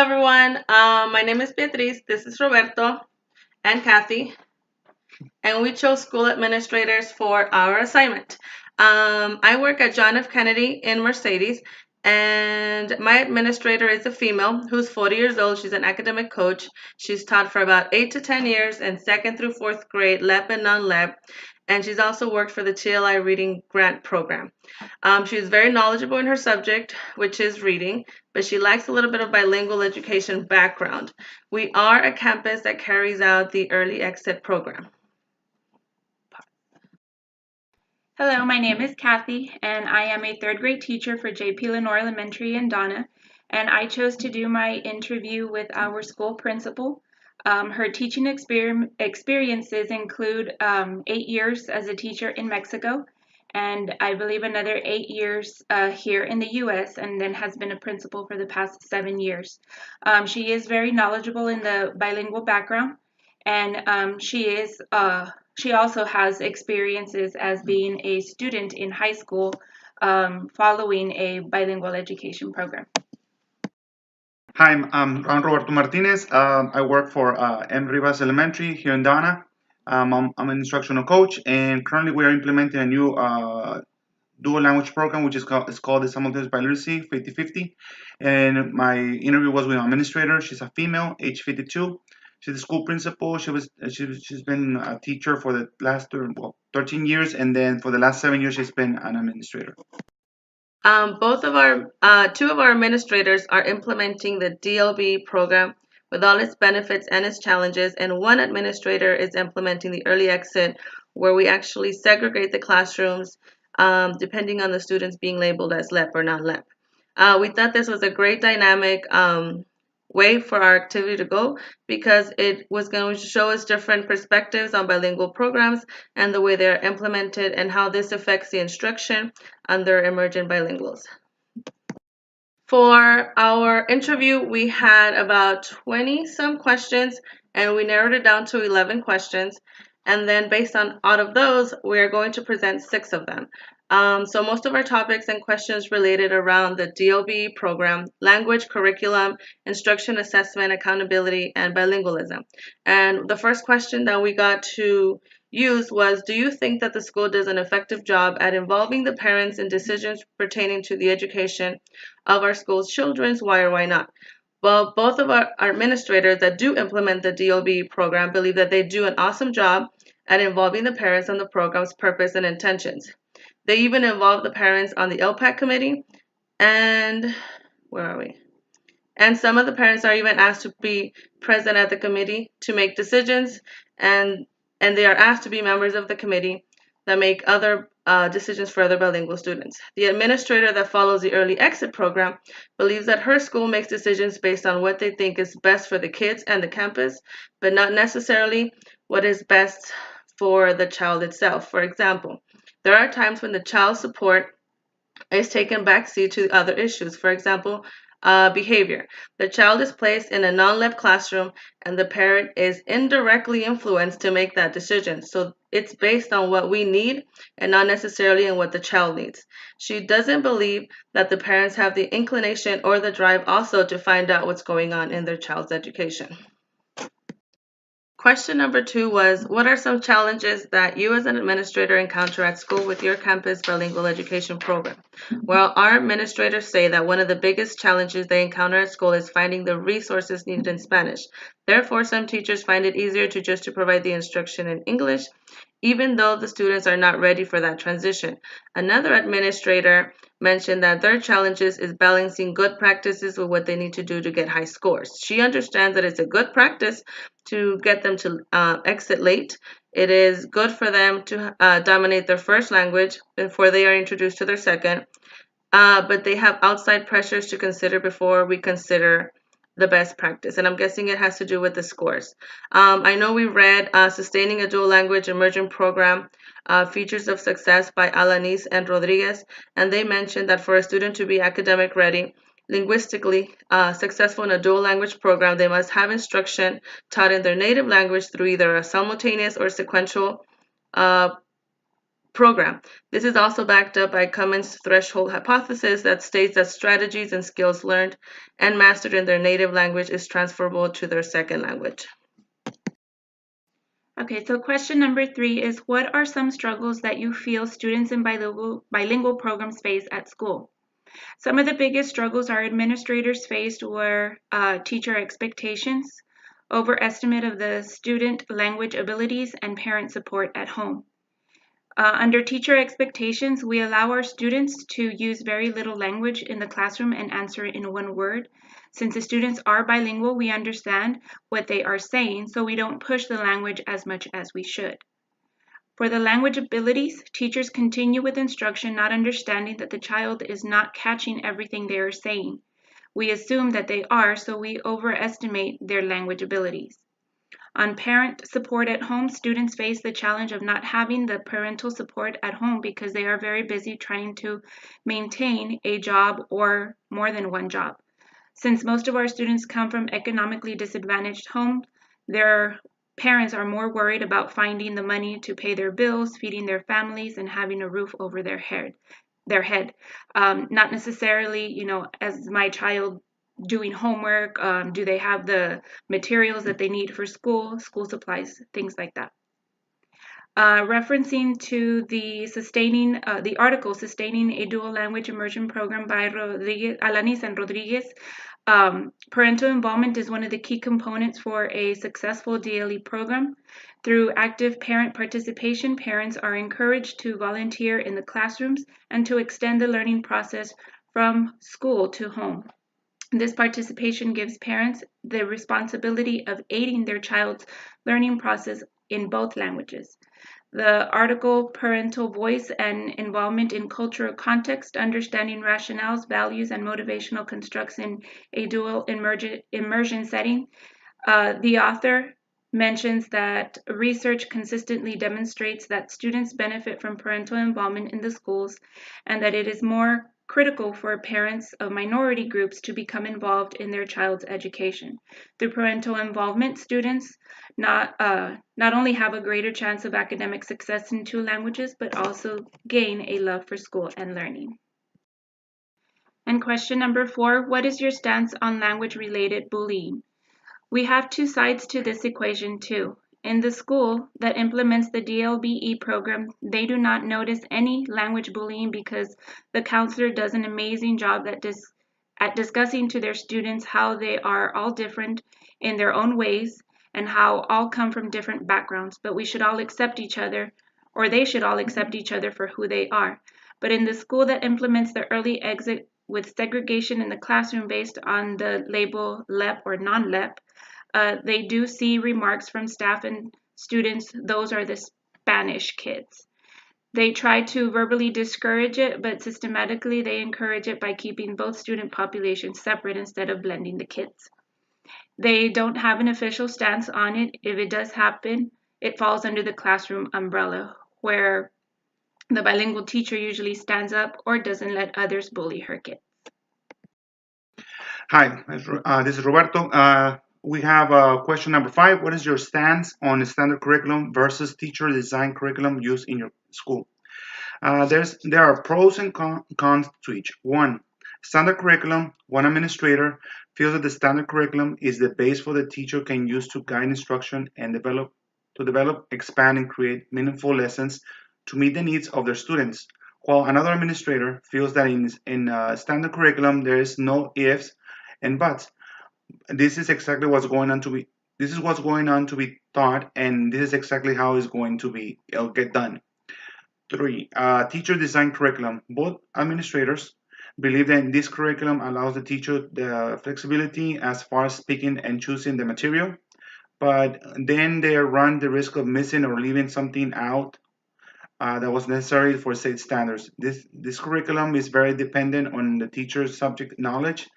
everyone. My name is Beatriz. This is Roberto and Kathy, and we chose school administrators for our assignment. I work at John F. Kennedy in Mercedes, and my administrator is a female who's 40 years old. She's an academic coach. She's taught for about 8 to 10 years in second through fourth grade, LEP and non-LEP, and she's also worked for the TLI Reading Grant Program. She's very knowledgeable in her subject, which is reading, but she lacks a little bit of bilingual education background. We are a campus that carries out the early exit program. Hello, my name is Kathy, and I am a third grade teacher for J.P. Lenore Elementary in Donna, and I chose to do my interview with our school principal. Her teaching experiences include 8 years as a teacher in Mexico, and I believe another 8 years here in the U.S., and then has been a principal for the past 7 years. She is very knowledgeable in the bilingual background, and she also has experiences as being a student in high school following a bilingual education program. Hi, I'm Roberto Martinez. I work for M. Rivas Elementary here in Donna. I'm an instructional coach, and currently we are implementing a new dual language program, which is called the Simultaneous Biliteracy 50/50. And my interview was with an administrator. She's a female, age 52. She's the school principal. She's been a teacher for the last 13 years, and then for the last 7 years, she's been an administrator. Two of our administrators are implementing the DLB program with all its benefits and its challenges, and one administrator is implementing the early exit, where we actually segregate the classrooms depending on the students being labeled as LEP or non-LEP. We thought this was a great dynamic way for our activity to go because it was going to show us different perspectives on bilingual programs and the way they're implemented and how this affects the instruction under emergent bilinguals. For our interview, we had about 20 some questions and we narrowed it down to 11 questions. And then based on out of those, we're going to present 6 of them. So most of our topics and questions related around the DLB program, language, curriculum, instruction, assessment, accountability, and bilingualism. And the first question that we got to use was, do you think that the school does an effective job at involving the parents in decisions pertaining to the education of our school's children? Why or why not? Well, both of our administrators that do implement the DLB program believe that they do an awesome job at involving the parents on the program's purpose and intentions. They even involve the parents on the LPAC committee, and where are we? And some of the parents are even asked to be present at the committee to make decisions, and they are asked to be members of the committee that make other decisions for other bilingual students. The administrator that follows the early exit program believes that her school makes decisions based on what they think is best for the kids and the campus, but not necessarily what is best for the child itself. For example, there are times when the child's support is taken backseat to other issues. For example, behavior. The child is placed in a non-LEP classroom and the parent is indirectly influenced to make that decision. So it's based on what we need and not necessarily on what the child needs. She doesn't believe that the parents have the inclination or the drive also to find out what's going on in their child's education. Question number 2 was, what are some challenges that you as an administrator encounter at school with your campus bilingual education program? Well, our administrators say that one of the biggest challenges they encounter at school is finding the resources needed in Spanish. Therefore, some teachers find it easier to provide the instruction in English, even though the students are not ready for that transition. Another administrator mentioned that their challenges is balancing good practices with what they need to do to get high scores. She understands that it's a good practice to get them to exit late. It is good for them to dominate their first language before they are introduced to their second, but they have outside pressures to consider before we consider the best practice, and I'm guessing it has to do with the scores. I know we read Sustaining a Dual Language Emergent Program, Features of Success by Alanis and Rodriguez, and they mentioned that for a student to be academic ready, linguistically successful in a dual language program, they must have instruction taught in their native language through either a simultaneous or sequential program. This is also backed up by Cummins' threshold hypothesis that states that strategies and skills learned and mastered in their native language is transferable to their second language. Okay, so question number 3 is, what are some struggles that you feel students in bilingual programs face at school? Some of the biggest struggles our administrators faced were teacher expectations, overestimate of the student language abilities, and parent support at home. Under teacher expectations, we allow our students to use very little language in the classroom and answer in one word. Since the students are bilingual, we understand what they are saying, so we don't push the language as much as we should. For the language abilities, teachers continue with instruction, not understanding that the child is not catching everything they are saying. We assume that they are, so we overestimate their language abilities. On parent support at home, students face the challenge of not having the parental support at home because they are very busy trying to maintain a job or more than one job. Since most of our students come from economically disadvantaged homes, their parents are more worried about finding the money to pay their bills, feeding their families, and having a roof over their head. Not necessarily, as my child doing homework, do they have the materials that they need for school supplies, things like that. Referencing to the article Sustaining a Dual Language Immersion Program by Alanis and Rodriguez, parental involvement is one of the key components for a successful DLE program. Through active parent participation, parents are encouraged to volunteer in the classrooms and to extend the learning process from school to home. This participation gives parents the responsibility of aiding their child's learning process in both languages. The article, Parental Voice and Involvement in Cultural Context, Understanding Rationales, Values, and Motivational Constructs in a Dual Immersion Setting. The author mentions that research consistently demonstrates that students benefit from parental involvement in the schools and that it is more critical for parents of minority groups to become involved in their child's education. Through parental involvement, students not only have a greater chance of academic success in 2 languages, but also gain a love for school and learning. And question number 4, what is your stance on language-related bullying? We have 2 sides to this equation too. In the school that implements the DLBE program, they do not notice any language bullying because the counselor does an amazing job at discussing to their students how they are all different in their own ways and how all come from different backgrounds, but we should all accept each other, or they should all accept each other for who they are. But in the school that implements the early exit with segregation in the classroom based on the label LEP or non-LEP, they do see remarks from staff and students, those are the Spanish kids. They try to verbally discourage it, but systematically they encourage it by keeping both student populations separate instead of blending the kids. They don't have an official stance on it. If it does happen, it falls under the classroom umbrella, where the bilingual teacher usually stands up or doesn't let others bully her kids. Hi, this is Roberto. We have question number 5. What is your stance on the standard curriculum versus teacher design curriculum used in your school? There are pros and cons to each. 1. Standard curriculum. One administrator feels that the standard curriculum is the base for the teacher can use to guide instruction and develop, expand, and create meaningful lessons to meet the needs of their students. While another administrator feels that in standard curriculum there is no ifs and buts. This is exactly what's going on to be. This is what's going on to be taught, and this is exactly how it's going to be. It'll get done. 3. Teacher design curriculum. Both administrators believe that this curriculum allows the teacher the flexibility as far as picking and choosing the material, but then they run the risk of missing or leaving something out that was necessary for state standards. This curriculum is very dependent on the teacher's subject knowledge,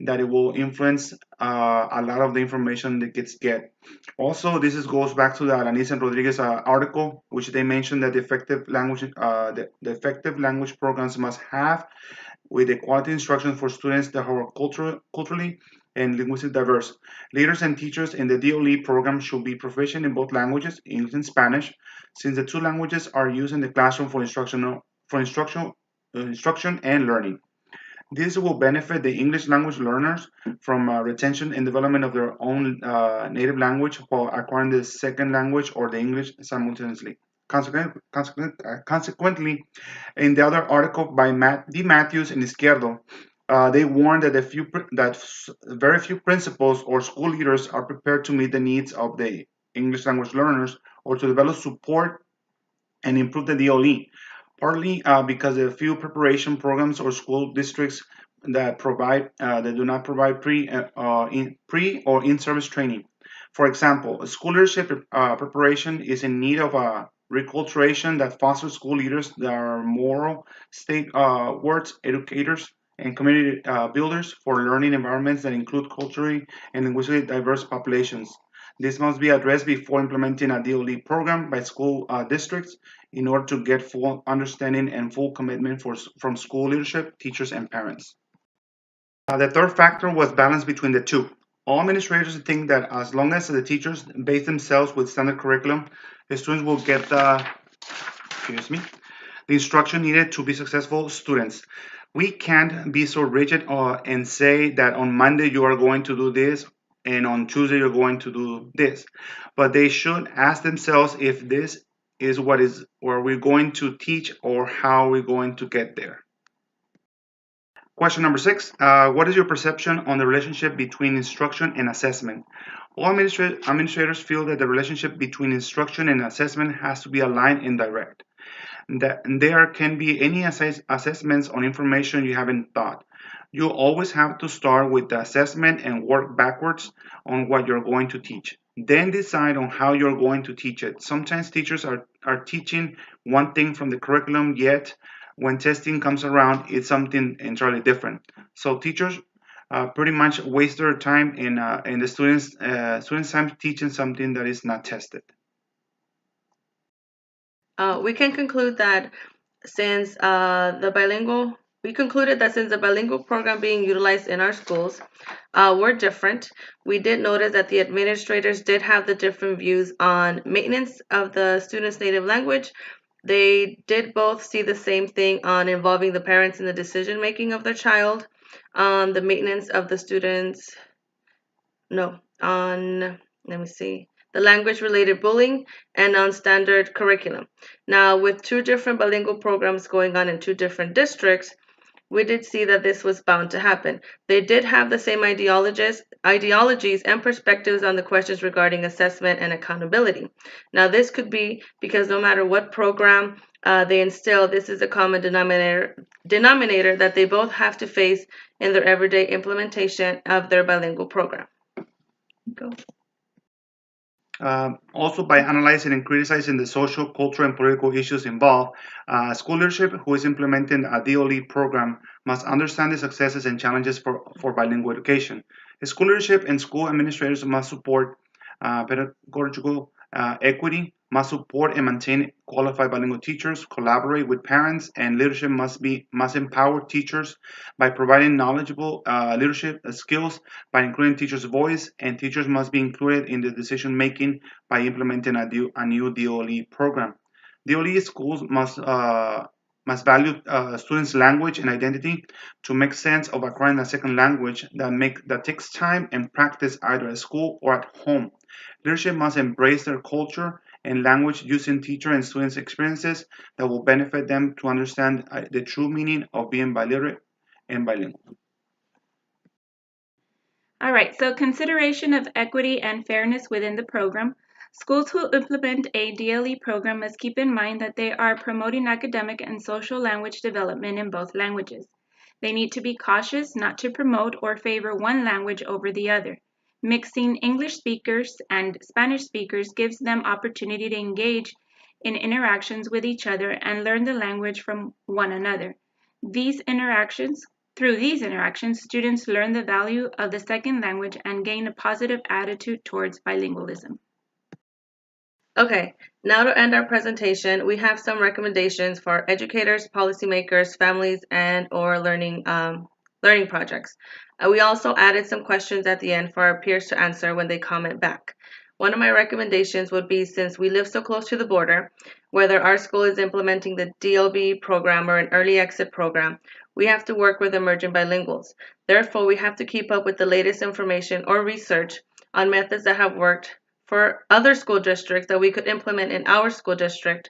that it will influence a lot of the information that gets get. Also, goes back to the Alanis and Rodriguez article, which they mentioned that the effective language programs must have with the quality instruction for students that are culturally and linguistically diverse. Leaders and teachers in the DOLE program should be proficient in both languages, English and Spanish, since the two languages are used in the classroom for instruction and learning. This will benefit the English language learners from retention and development of their own native language while acquiring the second language or the English simultaneously. Consequently, in the other article by D. Matthews and Izquierdo, they warn that, very few principals or school leaders are prepared to meet the needs of the English language learners or to develop support and improve the DOE, partly because of a few preparation programs or school districts that do not provide pre or in-service training. For example, school leadership preparation is in need of a reculturation that fosters school leaders that are moral state words, educators, and community builders for learning environments that include culturally and linguistically diverse populations. This must be addressed before implementing a DOE program by school districts in order to get full understanding and full commitment from school leadership, teachers, and parents. The third factor was balance between the two. All administrators think that as long as the teachers base themselves with standard curriculum, the students will get the instruction needed to be successful students. We can't be so rigid and say that on Monday you are going to do this and on Tuesday you're going to do this. But they should ask themselves if this is what we're going to teach or how we're going to get there. Question number 6. What is your perception on the relationship between instruction and assessment? All administrators feel that the relationship between instruction and assessment has to be aligned and direct. That there can be any assessments on information you haven't thought. You always have to start with the assessment and work backwards on what you're going to teach. Then decide on how you're going to teach it. Sometimes teachers are teaching one thing from the curriculum, yet when testing comes around, it's something entirely different. So teachers pretty much waste their time in the students' time teaching something that is not tested. We can conclude that since we concluded that since the bilingual program being utilized in our schools were different, we did notice that the administrators did have the different views on maintenance of the student's native language. They did both see the same thing on involving the parents in the decision making of their child, on the maintenance of the students, let me see, the language related bullying, and on standard curriculum. Now, with two different bilingual programs going on in two different districts, we did see that this was bound to happen. They did have the same ideologies and perspectives on the questions regarding assessment and accountability. Now, this could be because no matter what program they instill, this is a common denominator that they both have to face in their everyday implementation of their bilingual program. Go. Also, by analyzing and criticizing the social, cultural, and political issues involved, school leadership who is implementing a DOE program must understand the successes and challenges for bilingual education. School leadership and school administrators must support pedagogical equity, must support and maintain qualified bilingual teachers, collaborate with parents, and leadership must empower teachers by providing knowledgeable leadership skills by including teachers' voice, and teachers must be included in the decision making by implementing a new DOE program. DOE schools must value students' language and identity to make sense of acquiring a second language that takes time and practice either at school or at home. Leadership must embrace their culture and language using teacher and students' experiences that will benefit them to understand the true meaning of being biliterate and bilingual. All right, so consideration of equity and fairness within the program. Schools who implement a DLE program must keep in mind that they are promoting academic and social language development in both languages. They need to be cautious not to promote or favor one language over the other. Mixing English speakers and Spanish speakers gives them opportunity to engage in interactions with each other and learn the language from one another. Through these interactions, students learn the value of the second language and gain a positive attitude towards bilingualism. Okay, now to end our presentation, we have some recommendations for educators, policymakers, families, and or learning learning projects. We also added some questions at the end for our peers to answer when they comment back. One of my recommendations would be, since we live so close to the border, whether our school is implementing the DLB program or an early exit program, we have to work with emerging bilinguals. Therefore, we have to keep up with the latest information or research on methods that have worked for other school districts that we could implement in our school district.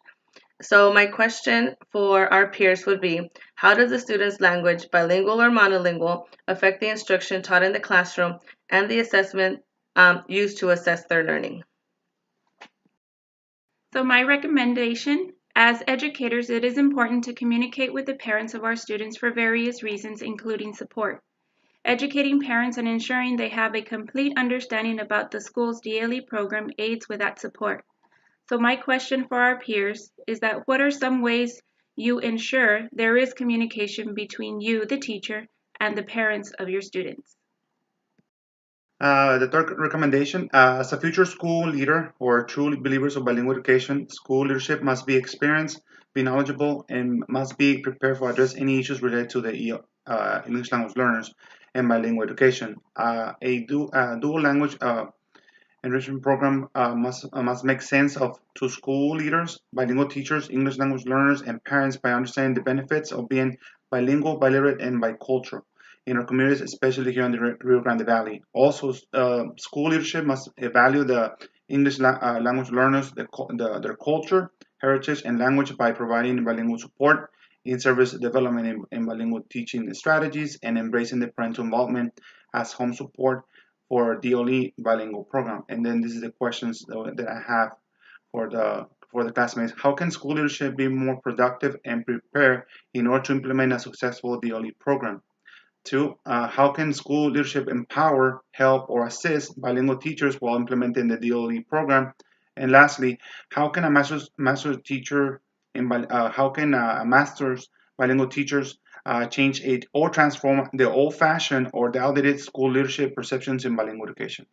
So my question for our peers would be, how does the student's language, bilingual or monolingual, affect the instruction taught in the classroom and the assessment used to assess their learning? So my recommendation, as educators, it is important to communicate with the parents of our students for various reasons, including support. Educating parents and ensuring they have a complete understanding about the school's DLE program aids with that support. So my question for our peers is that what are some ways you ensure there is communication between you, the teacher, and the parents of your students? The third recommendation, as a future school leader or true believers of bilingual education, school leadership must be experienced, be knowledgeable, and must be prepared to address any issues related to the English language learners and bilingual education. Dual language enrichment program must make sense to school leaders, bilingual teachers, English language learners, and parents by understanding the benefits of being bilingual, biliterate, and bicultural in our communities, especially here in the Rio Grande Valley. Also, school leadership must evaluate the English language learners, their culture, heritage, and language by providing bilingual support in service development in bilingual teaching strategies and embracing the parental involvement as home support for DLE bilingual program. And then this is the questions that I have for the classmates. How can school leadership be more productive and prepared in order to implement a successful DLE program? Two, how can school leadership empower, help, or assist bilingual teachers while implementing the DLE program? And lastly, how can a master's teacher how can a master's bilingual teachers change it or transform the old-fashioned or the outdated school leadership perceptions in bilingual education?